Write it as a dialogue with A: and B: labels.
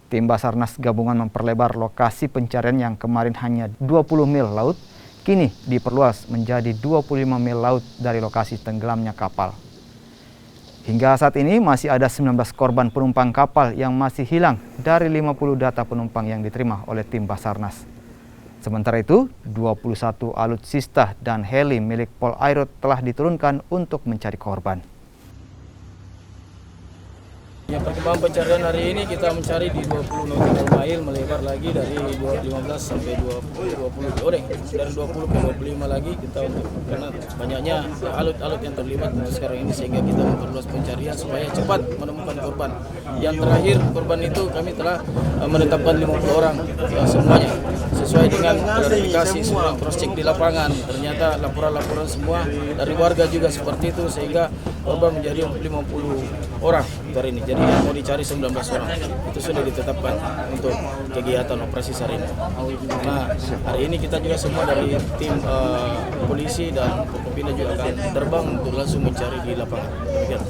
A: Tim Basarnas gabungan memperlebar lokasi pencarian yang kemarin hanya 20 mil laut, kini diperluas menjadi 25 mil laut dari lokasi tenggelamnya kapal. Hingga saat ini masih ada 19 korban penumpang kapal yang masih hilang dari 50 data penumpang yang diterima oleh tim Basarnas. Sementara itu, 21 alutsista dan heli milik Polairut telah diturunkan untuk mencari korban.
B: Yang perkembangan pencarian hari ini kita mencari di 20 nautical mile, melebar lagi dari 15 sampai 20 dari 20 ke 25 lagi kita untuk, karena banyaknya alut-alut yang terlibat untuk sekarang ini, sehingga kita memperluas pencarian supaya cepat menemukan korban. Yang terakhir korban itu kami telah menetapkan 50 orang semuanya sesuai dengan klarifikasi semua cross check di lapangan. Ternyata laporan-laporan semua dari warga juga seperti itu, sehingga korban menjadi 50 orang hari ini. Jadi yang mau dicari 19 orang itu sudah ditetapkan untuk kegiatan operasi hari ini. Nah, hari ini kita juga semua dari tim polisi dan Forkopimda juga akan terbang untuk langsung mencari di lapangan. Demikian.